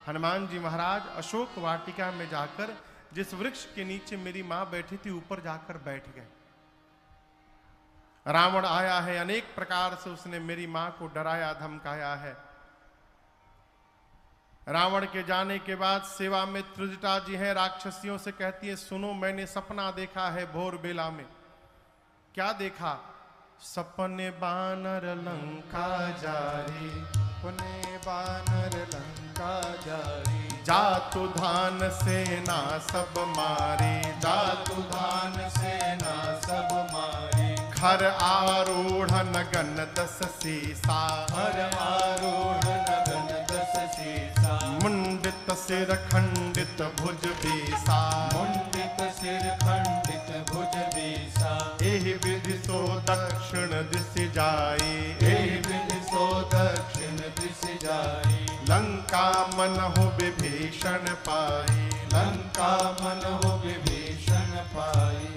हनुमान जी महाराज अशोक वाटिका में जाकर जिस वृक्ष के नीचे मेरी मां बैठी थी ऊपर जाकर बैठ गए। रावण आया है, अनेक प्रकार से उसने मेरी मां को डराया धमकाया है। रावण के जाने के बाद सेवा में त्रिजटा जी हैं, राक्षसियों से कहती है सुनो मैंने सपना देखा है भोर बेला में। क्या देखा? सपने बानर लंका जारी, सपने बानर लंका जारी, जातु धान सेना सब मारी, जातु धान सेना सब मारी, खर आरूढ़ नगन दस सीसा, हर आरूढ़ नगन दस सीसा, मुंडित सिर खंडित भुज बीसा, मुंडित सिर खंडित भुज बीसा, एहि विधि सो दक्षिण दिश जाई, एहि विधि सो दक्षिण दिश जाई, लंका मन हो विभीषण पाई, लंका मन हो विभीषण पाई।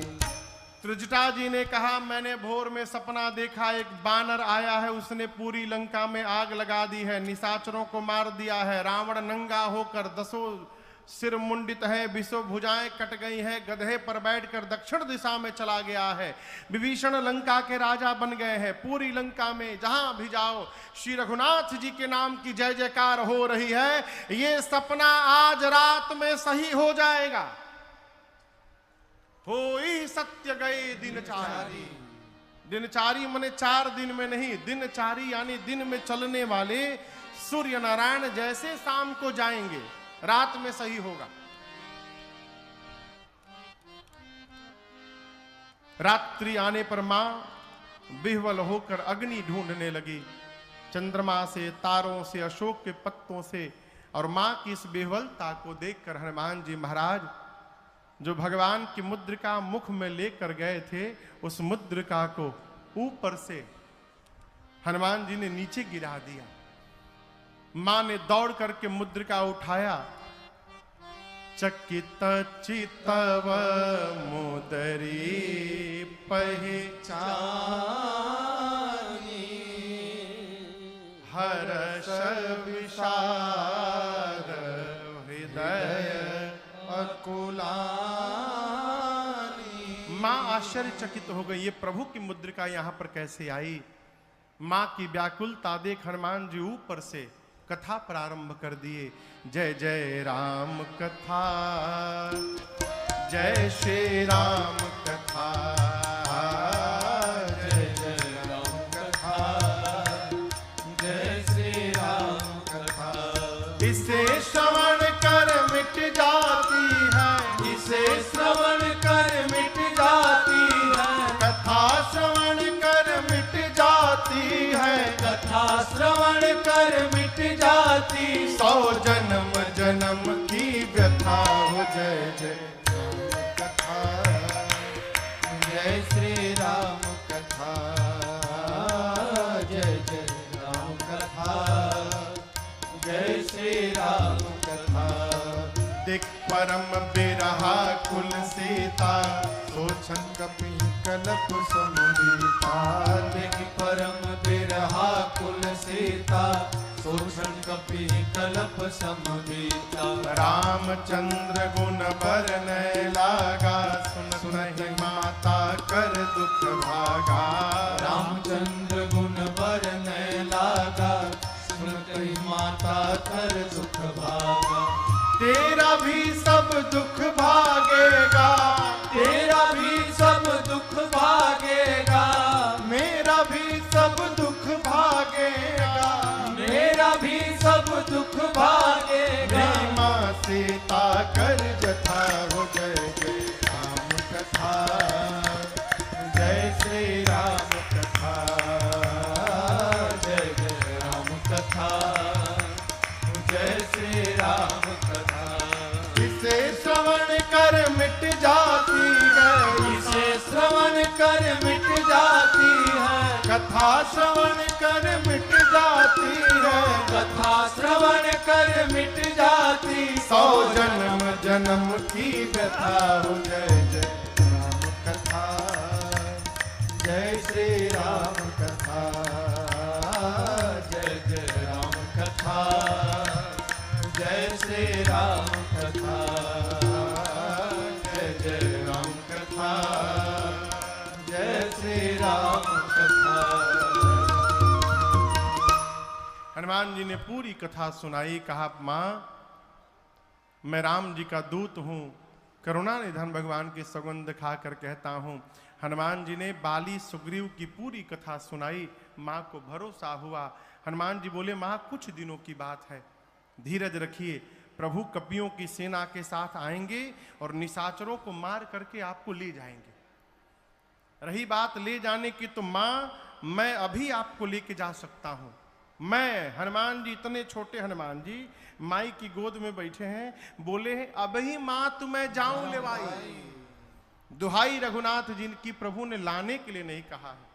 त्रिजटा जी ने कहा मैंने भोर में सपना देखा, एक बानर आया है, उसने पूरी लंका में आग लगा दी है, निशाचरों को मार दिया है। रावण नंगा होकर दसों सिर मुंडित है, बिसो भुजाएं कट गई हैं, गधे पर बैठकर दक्षिण दिशा में चला गया है। विभीषण लंका के राजा बन गए हैं। पूरी लंका में जहां भी जाओ श्री रघुनाथ जी के नाम की जय जयकार हो रही है। ये सपना आज रात में सही हो जाएगा। होई सत्य गए दिनचारी। दिनचारी माने 4 दिन में नहीं, दिनचारी यानी दिन में चलने वाले सूर्य नारायण जैसे शाम को जाएंगे, रात में सही होगा। रात्रि आने पर मां विह्वल होकर अग्नि ढूंढने लगी, चंद्रमा से, तारों से, अशोक के पत्तों से। और मां की इस विह्वलता को देखकर हनुमान जी महाराज जो भगवान की मुद्रिका मुख में लेकर गए थे, उस मुद्रिका को ऊपर से हनुमान जी ने नीचे गिरा दिया। मां ने दौड़ करके मुद्रिका उठाया। चकित चितव मुदरी पहचानी, हर्ष विषाद हृदय अकुलानी। मां आश्चर्यचकित हो गई, ये प्रभु की मुद्रिका यहां पर कैसे आई। मां की व्याकुलता देख हनुमान जी ऊपर से कथा प्रारंभ कर दिए। जय जय राम कथा, जय श्री राम कथा, जय जय राम कथा, जय श्री राम कथा। इसे श्रवण कर मिट जाती है, इसे श्रवण कर मिट जाती है, कथा श्रवण कर मिट जाती है, कथा श्रवण कर मिट जाती। 100 जन्म जन्म की व्यथा हो। जय जय राम कथा, जय श्री राम कथा, जय जय राम कथा, जय श्री राम कथा। देख परम बिरहा कुल सीता, सोचन कपि कलप समुदीता। देख परम बिरहा कुल सीता, सोचन कपि कलप समुदीता। रामचंद्र गुण बरनय लागा, सुन सुनहि माता कर दुख भागा। रामचंद्र गुण बरनय लागा, सुनहि माता कर दुख भागा। तेरा भी सब दुख भागेगा, तेरा भी सब दुख भागेगा, मेरा भी सब दुख भागेगा। मेरा भी सब दुख भागेगा। मेरी मां सीता कर जथा हो। जय जय राम कथा, जय श्री राम कथा, जय जय राम कथा, जय श्री राम कथा। इसे श्रवण कर मिट जाती है, इसे श्रवण कर मिट जाती है, कथा श्रवण कर मिट जाती है, कथा श्रवण कर मिट जाती। 100 जन्म जन्म की व्यथा हो। जय जय राम कथा, जय श्री राम कथा, जय जय राम कथा, जय श्री राम कथा, जय जय राम कथा, जय श्री राम कथा। हनुमान जी ने पूरी कथा सुनाई। कहा मां मैं राम जी का दूत हूं, करुणा निधन भगवान की सौगंध खाकर कहता हूं। हनुमान जी ने बाली सुग्रीव की पूरी कथा सुनाई। मां को भरोसा हुआ। हनुमान जी बोले मां कुछ दिनों की बात है, धीरज रखिए, प्रभु कपियों की सेना के साथ आएंगे और निशाचरों को मार करके आपको ले जाएंगे। रही बात ले जाने की तो मां मैं अभी आपको लेके जा सकता हूं। मैं हनुमान जी, इतने छोटे हनुमान जी माई की गोद में बैठे हैं, बोले हैं अभी मां तुम्हें जाऊं लेवाई। दुहाई रघुनाथ जिनकी प्रभु ने लाने के लिए नहीं कहा है।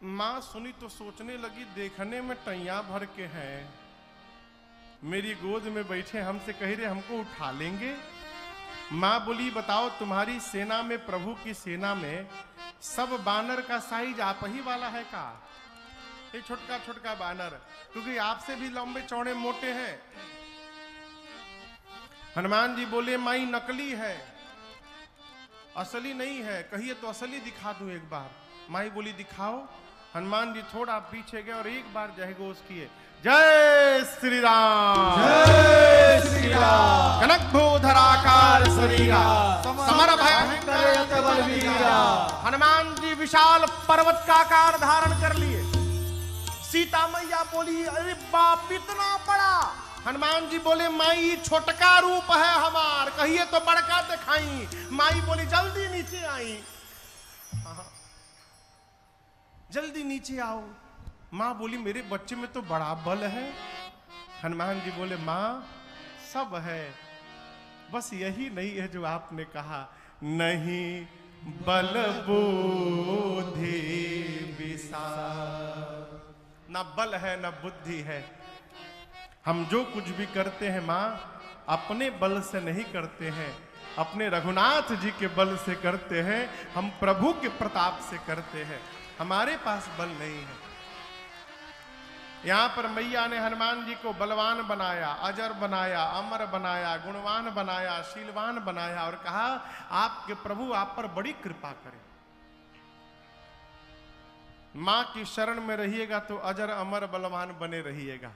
मां सुनी तो सोचने लगी देखने में टैया भर के हैं, मेरी गोद में बैठे हमसे कह रहे हमको उठा लेंगे। मां बोली बताओ तुम्हारी सेना में, प्रभु की सेना में सब बानर का साइज आप ही वाला है का? ये छोटका छोटका बानर, क्योंकि आपसे भी लंबे चौड़े मोटे हैं। हनुमान जी बोले माई नकली है, असली नहीं है, कहिए तो असली दिखा दूं एक बार। माई बोली दिखाओ। हनुमान जी थोड़ा पीछे गए और एक बार जय घोष किए, जय श्री राम, जय श्री राम। कनक भूधराकार शरीरा, समर भयंकर बलवीरा। हनुमान जी विशाल पर्वत का आकार धारण कर लिए। सीता मैया बोली अरे बाप इतना बड़ा। हनुमान जी बोले माई छोटका रूप है हमार, कहिए तो बड़का दिखाई। माई बोली जल्दी नीचे आई, जल्दी नीचे आओ। माँ बोली मेरे बच्चे में तो बड़ा बल है। हनुमान जी बोले माँ सब है, बस यही नहीं है जो आपने कहा, नहीं बल बुद्धि विशाल। ना बल है ना बुद्धि है। हम जो कुछ भी करते हैं माँ अपने बल से नहीं करते हैं, अपने रघुनाथ जी के बल से करते हैं, हम प्रभु के प्रताप से करते हैं, हमारे पास बल नहीं है। यहां पर मैया ने हनुमान जी को बलवान बनाया, अजर बनाया, अमर बनाया, गुणवान बनाया, शीलवान बनाया और कहा आपके प्रभु आप पर बड़ी कृपा करें। मां की शरण में रहिएगा तो अजर अमर बलवान बने रहिएगा।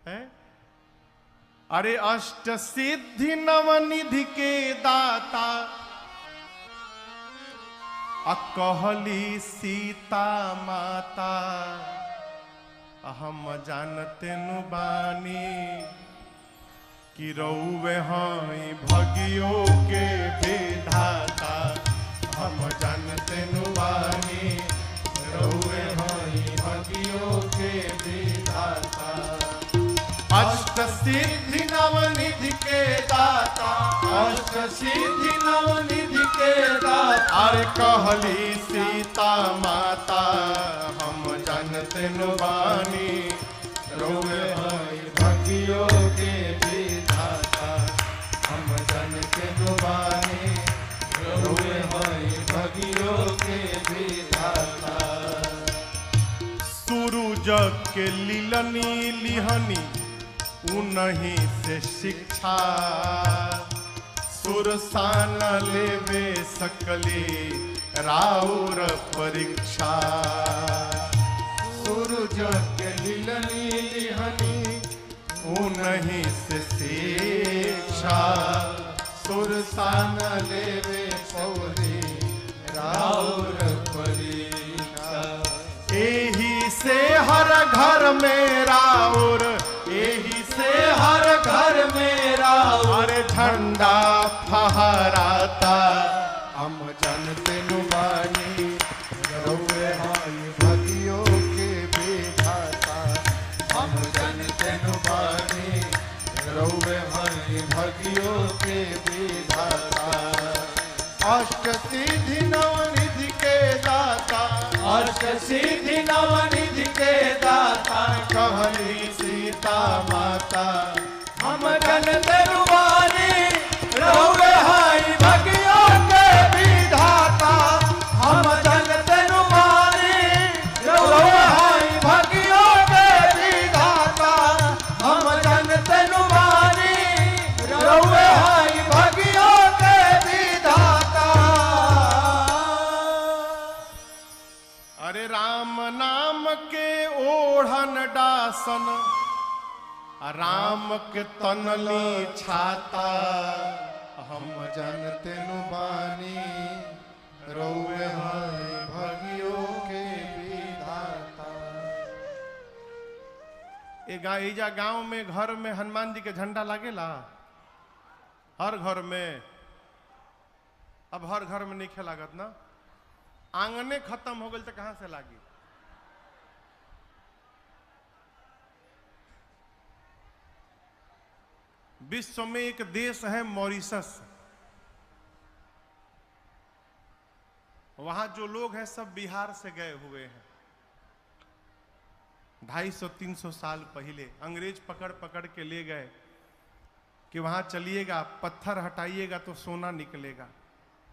है अरे अष्ट सिद्धि नवनिधि के दाता, अकहली सीता माता, हम जानते नु बानी कि रउवे हई भगियो के विधाता। हम जानते नु बानी रउवे हई भगियो के विधाता। अष्ट सिद्धि नवनिधि के दाता, अष्ट सिद्धि नवनिधि के दाता। अरे कहली सीता माता, हम जानते नु बानी रउवे हई भगियो के विधाता। हम जानते नु बानी रउवे हई भगियो के विधाता। सूरज के लीलनी लिहनी उन्हीं से शिक्षा, सुरसान लेवे सकली राउर परीक्षा। सूरज के लीलनी लिहनी उन्हीं से शिक्षा, सुरसान लेवे पौरी राउर परीक्षा। एही से हर घर में राउर, एही से हर घर में राउर अरे झंडा फहराता। हम जानते नु बानी रउवे हई भगियो के विधाता। हम जानते नु बानी रउवे हई भगियो के विधाता। अष्ट सिद्धि नवनिधि के दाता, अष्ट सिद्धि नवनिधि के दाता। कहली सीता माता, हम जानते नु बानी रउवे हई भगियो के विधाता। हम जानते नु बानी रउवे हई भगियो के विधाता। हम जानते नु बानी आसन, राम के तनली छाता। हम जानते नु बानी रउए हैं भगियों के विधाता। एजा गांव में घर में हनुमान जी के झंडा लागेला हर घर में। अब हर घर में नहीं लागत ना, आंगने खत्म हो गई तो कहां से लागी। विश्व में एक देश है मॉरिशस, वहां जो लोग हैं सब बिहार से गए हुए हैं। 250-300 साल पहले अंग्रेज पकड़ पकड़ के ले गए कि वहां चलिएगा, पत्थर हटाइएगा तो सोना निकलेगा।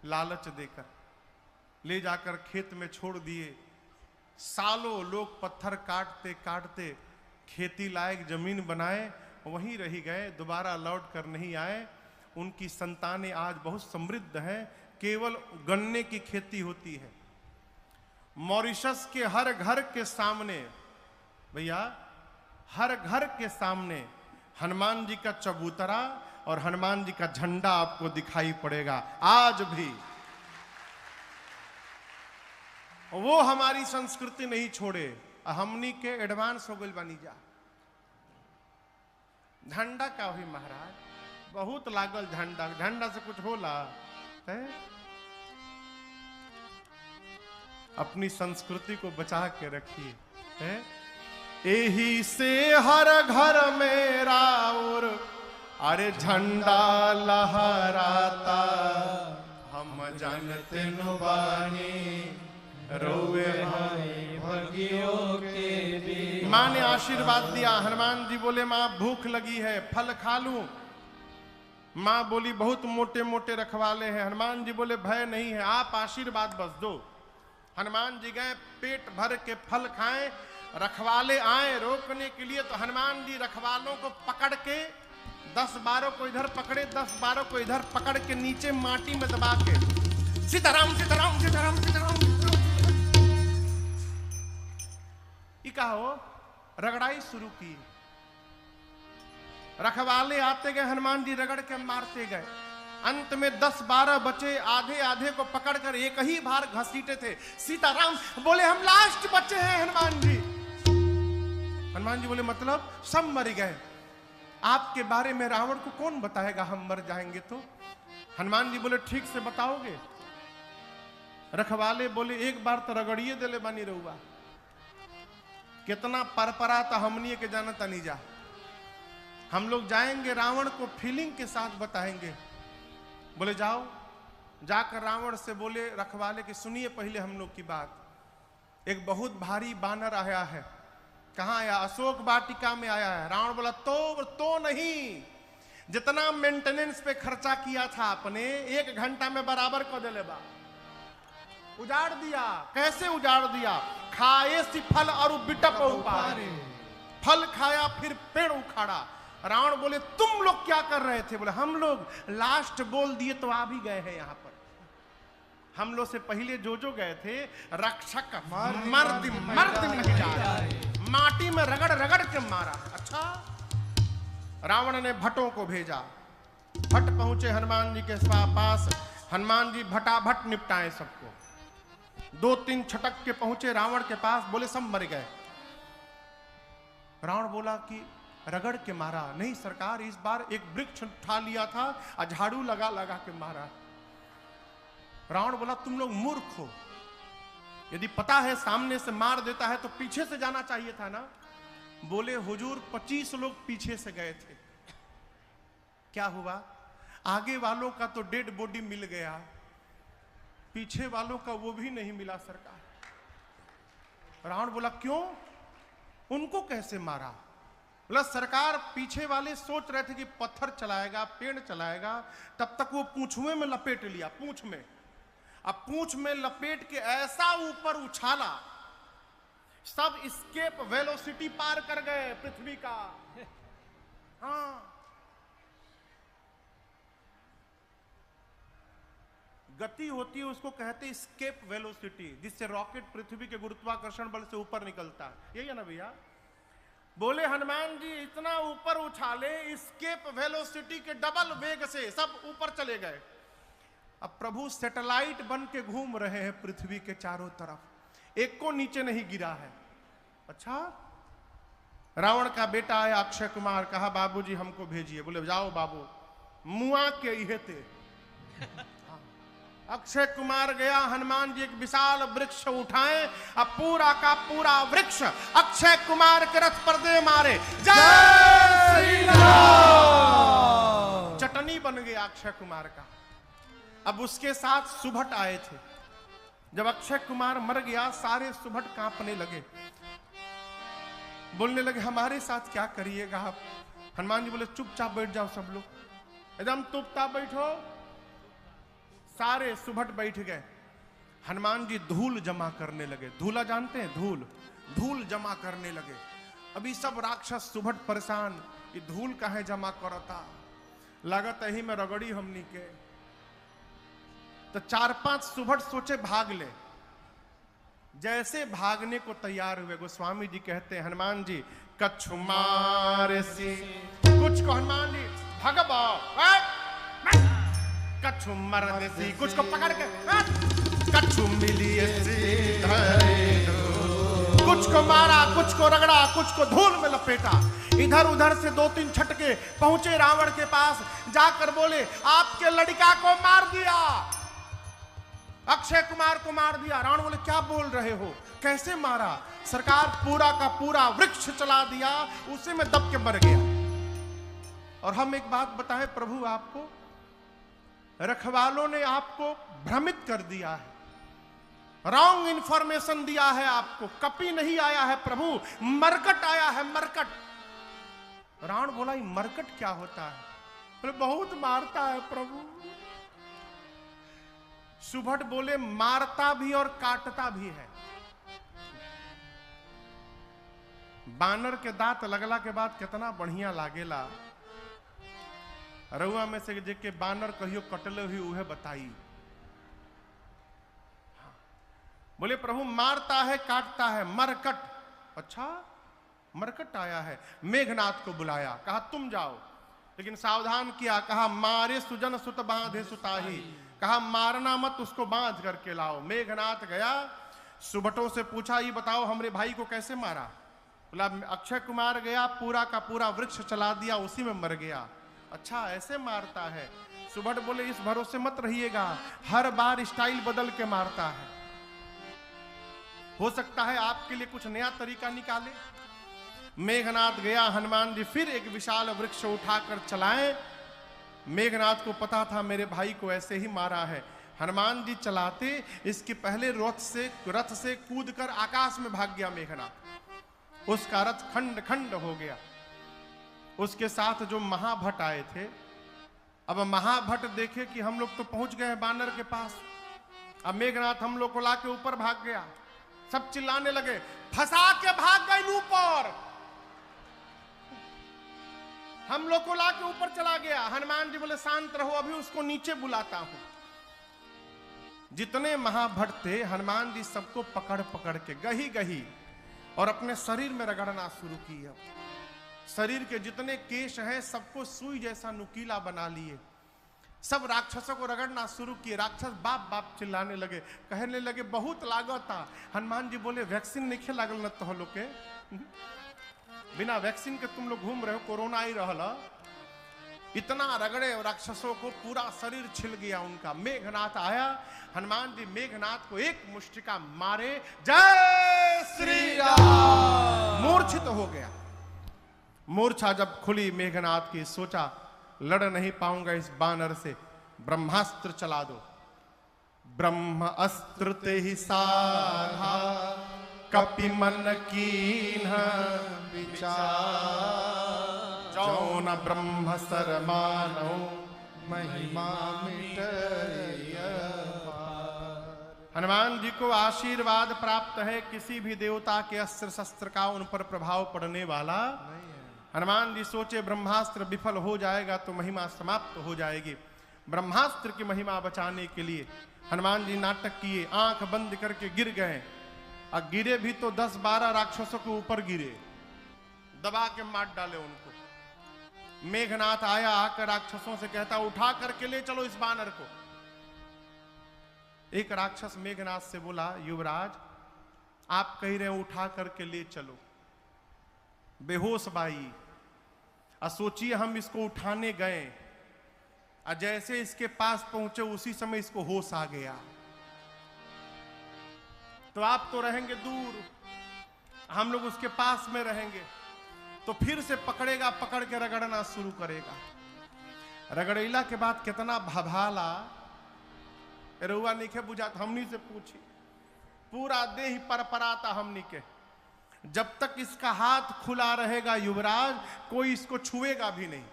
लालच देकर ले जाकर खेत में छोड़ दिए। सालों लोग पत्थर काटते काटते खेती लायक जमीन बनाए, वहीं रही गए, दोबारा लौट कर नहीं आए। उनकी संतानें आज बहुत समृद्ध हैं, केवल गन्ने की खेती होती है। मॉरिशस के हर घर के सामने, भैया हर घर के सामने हनुमान जी का चबूतरा और हनुमान जी का झंडा आपको दिखाई पड़ेगा आज भी। वो हमारी संस्कृति नहीं छोड़े, हमनी के एडवांस हो गई बनी जा। झंडा का हुई महाराज, बहुत लागल झंडा, झंडा से कुछ होला है? अपनी संस्कृति को बचा के रखिए है? यही से हर घर में राउर अरे झंडा लहराता। हम जानते नु बानी रोवे हैं भगियों के भी। माँ ने आशीर्वाद दिया। हनुमान जी बोले माँ भूख लगी है, फल खा लूं? माँ बोली बहुत मोटे मोटे रखवाले हैं। हनुमान जी बोले भय नहीं है, आप आशीर्वाद बस दो। हनुमान जी गए, पेट भर के फल खाएं। रखवाले आए रोकने के लिए तो हनुमान जी रखवालों को पकड़ के 10-12 को इधर पकड़े, 10-12 को इधर पकड़ के नीचे माटी में दबा के सीताराम सीताराम सीताराम सीताराम का हो रगड़ाई शुरू की। रखवाले आते गए, हनुमान जी रगड़ के मारते गए। अंत में 10-12 बचे, आधे आधे को पकड़कर एक ही बार घसीटे थे। सीताराम बोले हम लास्ट बचे हैं हनुमान जी। हनुमान जी बोले मतलब? सब मर गए। आपके बारे में रावण को कौन बताएगा हम मर जाएंगे तो? हनुमान जी बोले ठीक से बताओगे? रखवाले बोले एक बार तो रगड़िए दिले बानी रहुआ, कितना परपरा तो हमनी के जानता नहीं जा। हम लोग जाएंगे रावण को फीलिंग के साथ बताएंगे। बोले जाओ। जाकर रावण से बोले रखवाले कि सुनिए पहले हम लोग की बात। एक बहुत भारी बानर आया है। कहाँ आया? अशोक वाटिका में आया है। रावण बोला तो नहीं, जितना मेंटेनेंस पे खर्चा किया था आपने 1 घंटा में बराबर कर दे बा। उजाड़ दिया। कैसे उजाड़ दिया? खाए सी फल और बिटप उपारे। फल खाया फिर पेड़ उखाड़ा। रावण बोले तुम लोग क्या कर रहे थे? बोले हम लोग लास्ट बोल दिए तो आ भी गए हैं यहाँ पर। हम लोग से पहले जो गए थे रक्षक मर्द महिला माटी में रगड़ रगड़ के मारा। अच्छा, रावण ने भट्टों को भेजा। भट्ट पहुंचे हनुमान जी के पास। हनुमान जी भटाभट निपटाए सबको। 2-3 छटक के पहुंचे रावण के पास। बोले सब मर गए। रावण बोला कि रगड़ के मारा? नहीं सरकार, इस बार एक वृक्ष उठा लिया था और झाड़ू लगा लगा के मारा। रावण बोला तुम लोग मूर्ख हो, यदि पता है सामने से मार देता है तो पीछे से जाना चाहिए था ना। बोले हुजूर 25 लोग पीछे से गए थे। क्या हुआ? आगे वालों का तो डेड बॉडी मिल गया, पीछे वालों का वो भी नहीं मिला सरकार। रावण बोला क्यों? उनको कैसे मारा? बोला सरकार पीछे वाले सोच रहे थे कि पत्थर चलाएगा, पेड़ चलाएगा, तब तक वो पूंछुए में लपेट लिया। पूंछ में, अब पूंछ में लपेट के ऐसा ऊपर उछाला, सब स्केप वेलोसिटी पार कर गए पृथ्वी का। हाँ, गति होती है उसको कहते हैं स्केप वेलोसिटी, जिससे रॉकेट पृथ्वी के गुरुत्वाकर्षण बल से ऊपर निकलता है। यही है ना भैया? बोले हनुमान जी इतना ऊपर उछाले, स्केप वेलोसिटी के डबल वेग से सब ऊपर चले गए। अब प्रभु सैटेलाइट बन के घूम रहे हैं पृथ्वी के चारों तरफ, एक को नीचे नहीं गिरा है। अच्छा, रावण का बेटा आया अक्षय कुमार, कहा बाबूजी हमको भेजिए। बोले जाओ बाबू, मुआ के इहे थे। अक्षय कुमार गया, हनुमान जी एक विशाल वृक्ष उठाए, अब पूरा का पूरा वृक्ष अक्षय कुमार के रथ पर दे मारे। जय श्री राम। चटनी बन गया अक्षय कुमार का। अब उसके साथ सुभट आए थे। जब अक्षय कुमार मर गया, सारे सुभट कांपने लगे, बोलने लगे हमारे साथ क्या करिएगा आप। हनुमान जी बोले चुपचाप बैठ जाओ सब लोग, एकदम चुपचाप बैठो। सारे सुभट बैठ गए। हनुमान जी धूल जमा करने लगे। धूला जानते हैं? धूल, धूल जमा करने लगे। अभी सब राक्षस सुभट परेशान, ये धूल काहे जमा करता, लागत यही में रगड़ी हमनी के। तो 4-5 सुभट सोचे भाग ले। जैसे भागने को तैयार हुए, गोस्वामी जी कहते हैं हनुमान जी कछु मारे सी, कुछ को हनुमान जी भगवा, कछु मरने सी, कुछ को पकड़ के कछु मिली सी, कुछ को मारा, कुछ को रगड़ा, कुछ को धूल में लपेटा। इधर उधर से 2-3 छटके पहुंचे रावण के पास, जाकर बोले आपके लड़का को मार दिया, अक्षय कुमार को मार दिया। रावण बोले क्या बोल रहे हो, कैसे मारा? सरकार पूरा का पूरा वृक्ष चला दिया, उसी में दब के मर गया। और हम एक बात बताएं प्रभु आपको, रखवालों ने आपको भ्रमित कर दिया है, रॉन्ग इंफॉर्मेशन दिया है आपको। कपि नहीं आया है प्रभु, मरकट आया है, मरकट। रावण बोला ये मरकट क्या होता है? बोले बहुत मारता है प्रभु। सुभट बोले मारता भी और काटता भी है। बानर के दांत लगला के बाद कितना बढ़िया लागेला। रउआ में से जेके बानर कहियो कटले हुई उहे बताई। बोले प्रभु मारता है काटता है, मरकट। अच्छा, मरकट आया है। मेघनाथ को बुलाया, कहा तुम जाओ, लेकिन सावधान किया, कहा मारे सुजन सुत बांधे सुताही, कहा मारना मत, उसको बांध करके लाओ। मेघनाथ गया, सुभटों से पूछा ये बताओ हमरे भाई को कैसे मारा? बोला अक्षय कुमार गया, पूरा का पूरा वृक्ष चला दिया, उसी में मर गया। अच्छा ऐसे मारता है? सुभट बोले इस भरोसे मत रहिएगा, हर बार स्टाइल बदल के मारता है, हो सकता है आपके लिए कुछ नया तरीका निकाले। मेघनाथ गया, हनुमान जी फिर एक विशाल वृक्ष उठाकर चलाए। मेघनाथ को पता था मेरे भाई को ऐसे ही मारा है। हनुमान जी चलाते, इसके पहले रथ से कूदकर आकाश में भाग गया मेघनाथ। उसका रथ खंड खंड हो गया। उसके साथ जो महाभट आए थे, अब महाभट देखे कि हम लोग तो पहुंच गए हैं बानर के पास, अब मेघनाथ हम लोग को लाके ऊपर भाग गया। सब चिल्लाने लगे फंसा के भाग गए ऊपर, हम लोग को लाके ऊपर चला गया। हनुमान जी बोले शांत रहो, अभी उसको नीचे बुलाता हूं। जितने महाभट थे हनुमान जी सबको पकड़ पकड़ के गही गही और अपने शरीर में रगड़ना शुरू किया। शरीर के जितने केश हैं सबको सुई जैसा नुकीला बना लिए। सब राक्षसों को रगड़ना शुरू किए। राक्षस बाप बाप चिल्लाने लगे, कहने लगे बहुत लागता। हनुमान जी बोले वैक्सीन नहीं लागल न तो लोग के, बिना वैक्सीन के तुम लोग घूम रहे हो, कोरोना ही रहला। इतना रगड़े और राक्षसों को पूरा शरीर छिल गया उनका। मेघनाथ आया, हनुमान जी मेघनाथ को एक मुष्टिका मारे, जय श्री राम, मूर्छित हो गया। मूर्छा जब खुली मेघनाथ की, सोचा लड़ नहीं पाऊंगा इस बानर से, ब्रह्मास्त्र चला दो। ब्रह्म अस्त्र ते ही साधा, कपि मन कीन्ह विचार, जौन ब्रह्म सर मानो महिमा मिटय। हनुमान जी को आशीर्वाद प्राप्त है, किसी भी देवता के अस्त्र शस्त्र का उन पर प्रभाव पड़ने वाला नहीं है। हनुमान जी सोचे ब्रह्मास्त्र विफल हो जाएगा तो महिमा समाप्त हो जाएगी। ब्रह्मास्त्र की महिमा बचाने के लिए हनुमान जी नाटक किए, आंख बंद करके गिर गए। और गिरे भी तो 10-12 राक्षसों के ऊपर गिरे। दबा के मार डाले उनको। मेघनाथ आया, आकर राक्षसों से कहता उठा करके ले चलो इस बानर को। एक राक्षस मेघनाथ से बोला युवराज आप कह रहे हैं उठा करके ले चलो, बेहोश बाई। सोचिए हम इसको उठाने गए, जैसे इसके पास पहुंचे उसी समय इसको होश आ गया। तो आप तो रहेंगे दूर, हम लोग उसके पास में रहेंगे, तो फिर से पकड़ेगा, पकड़ के रगड़ना शुरू करेगा। रगड़ैला के बाद कितना भभाला, रुआ नीचे बुझा, हमनी से पूछी, पूरा देह परपराता हमनी के। जब तक इसका हाथ खुला रहेगा युवराज, कोई इसको छुएगा भी नहीं।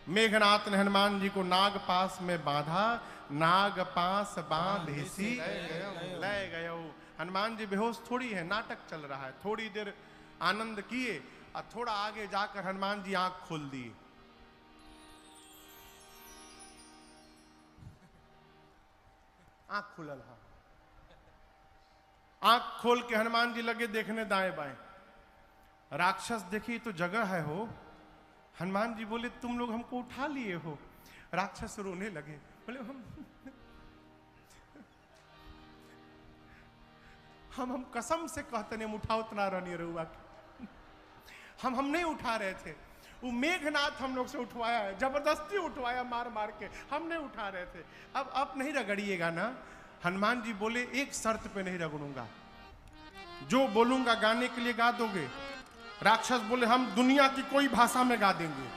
मेघनाथ ने हनुमान जी को नाग पास में बांधा, नाग पास बांध हिसी ले गयो। हनुमान जी बेहोश थोड़ी है, नाटक चल रहा है। थोड़ी देर आनंद किए और थोड़ा आगे जाकर हनुमान जी आंख खोल दिए। आंख खुलल है, आंख खोल के हनुमान जी लगे देखने दाएं बाएं। राक्षस देखी तो जगह है हो। हनुमान जी बोले तुम लोग हमको उठा लिए हो। राक्षस रोने लगे, बोले हम कसम से कहते नहीं हम उठाओ उतना रनिए रहुआ के। हम नहीं उठा रहे थे, वो मेघनाथ हम लोग से उठवाया है, जबरदस्ती उठवाया मार मार के, हम नहीं उठा रहे थे। अब नहीं रगड़िएगा ना। हनुमान जी बोले एक शर्त पे नहीं रगड़ूंगा, जो बोलूंगा गाने के लिए गा दोगे? राक्षस बोले हम दुनिया की कोई भाषा में गा देंगे,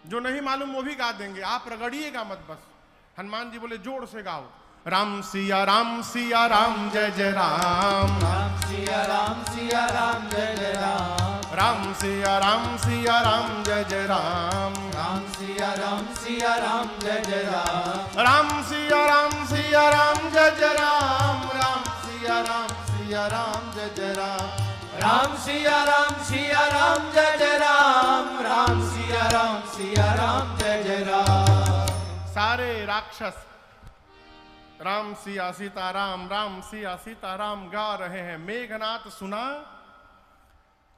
जो नहीं मालूम वो भी गा देंगे, आप रगड़िएगा मत बस। हनुमान जी बोले जोर से गाओ, राम सिया राम जय जय राम, राम सिया राम जय जय राम, राम सिया राम जय जय राम, राम सिया राम जय जय राम, राम सिया राम जय जय राम, राम सिया राम जय जय राम, राम सिया राम जय जय राम, राम सिया राम जय जय राम। सारे राक्षस राम सिया सीताराम, राम सिया सीताराम गा रहे हैं। मेघनाथ सुना,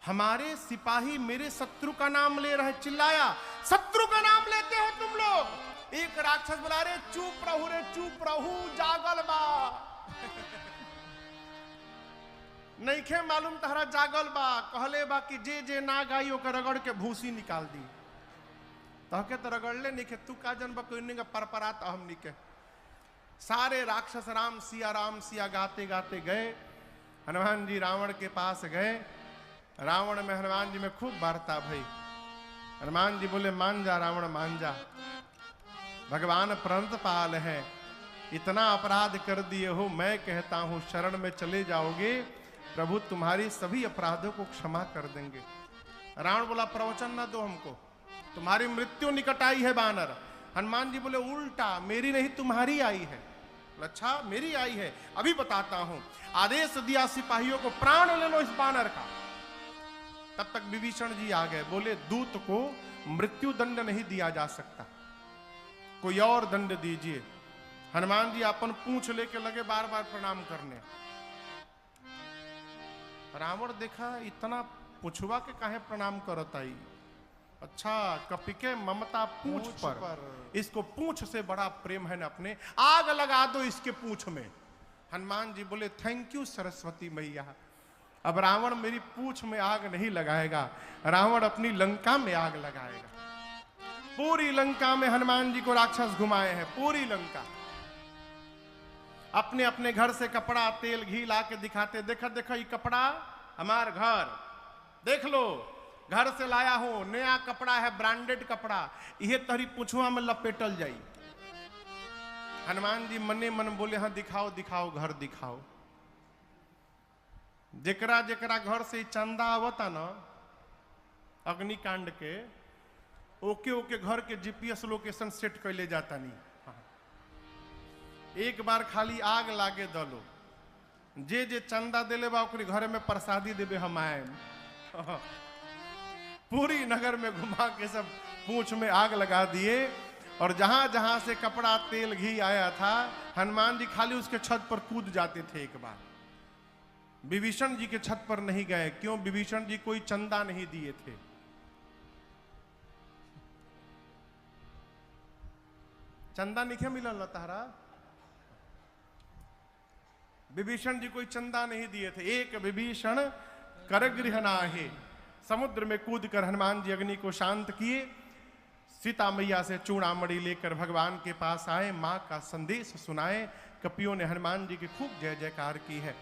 हमारे सिपाही मेरे शत्रु का नाम ले रहे, चिल्लाया शत्रु का नाम लेते हो तुम लोग? एक राक्षस बोला रे चुप रहू जागल बा। नहीं खे मालूम तहरा जागल बा, कहले बा कि जे ना गाई ओकर रगड़ के भूसी निकाल दी। तहके तो रगड़ले नहीं खे, तू का जन बा कोई नहीं परपरात हमनी के। सारे राक्षस राम सिया गाते गाते गए। हनुमान जी रावण के पास गए। रावण में हनुमान जी में खूब वार्ता भई। हनुमान जी बोले मान जा रावण मान जा, भगवान प्रणत पाल है, इतना अपराध कर दिए हो, मैं कहता हूं शरण में चले जाओगे प्रभु तुम्हारी सभी अपराधों को क्षमा कर देंगे। रावण बोला प्रवचन ना दो हमको, तुम्हारी मृत्यु निकट आई है बानर। हनुमान जी बोले उल्टा, मेरी नहीं तुम्हारी आई है। अच्छा मेरी आई है, अभी बताता हूं। आदेश दिया सिपाहियों को प्राण ले लो इस बानर का। तब तक विभीषण जी आ गए, बोले दूत को मृत्यु दंड नहीं दिया जा सकता, कोई और दंड दीजिए। हनुमान जी अपन पूंछ लेके लगे बार बार प्रणाम करने। रावण देखा इतना पूछवा के काहे प्रणाम करताई। अच्छा कपिके ममता पूंछ पर, इसको पूंछ से बड़ा प्रेम है ना अपने, आग लगा दो इसके पूंछ में। हनुमान जी बोले थैंक यू सरस्वती मैया, अब रावण मेरी पूंछ में आग नहीं लगाएगा, रावण अपनी लंका में आग लगाएगा। पूरी लंका में हनुमान जी को राक्षस घुमाए हैं, पूरी लंका। अपने अपने घर से कपड़ा तेल घी ला के दिखाते, देखा देखा ये कपड़ा हमार घर, देख लो घर से लाया हूं, नया कपड़ा है, ब्रांडेड कपड़ा, यह तहरी पूछवा में लपेटल जाई। हनुमान जी मने मन बोले हाँ दिखाओ दिखाओ घर दिखाओ। जेकरा जेकरा घर से चंदा आवता ना अग्निकांड के, ओके ओके घर के जीपीएस लोकेशन सेट कर ले जाता नहीं। एक बार खाली आग लागे दलो, जे जे चंदा देले बा ओकरे घर में प्रसादी देवे हम आए। पूरी नगर में घुमा के सब पूंछ में आग लगा दिए, और जहां जहां से कपड़ा तेल घी आया था हनुमान जी खाली उसके छत पर कूद जाते थे। एक बार विभीषण जी के छत पर नहीं गए। क्यों? विभीषण जी कोई चंदा नहीं दिए थे। चंदा नहीं मिलल तारा। विभीषण जी कोई चंदा नहीं दिए थे। एक विभीषण करगृह नाहे, समुद्र में कूदकर हनुमान जी अग्नि को शांत किए। सीता मैया से चूड़ामणि लेकर भगवान के पास आए, मां का संदेश सुनाए। कपियों ने हनुमान जी की खूब जय जयकार की है।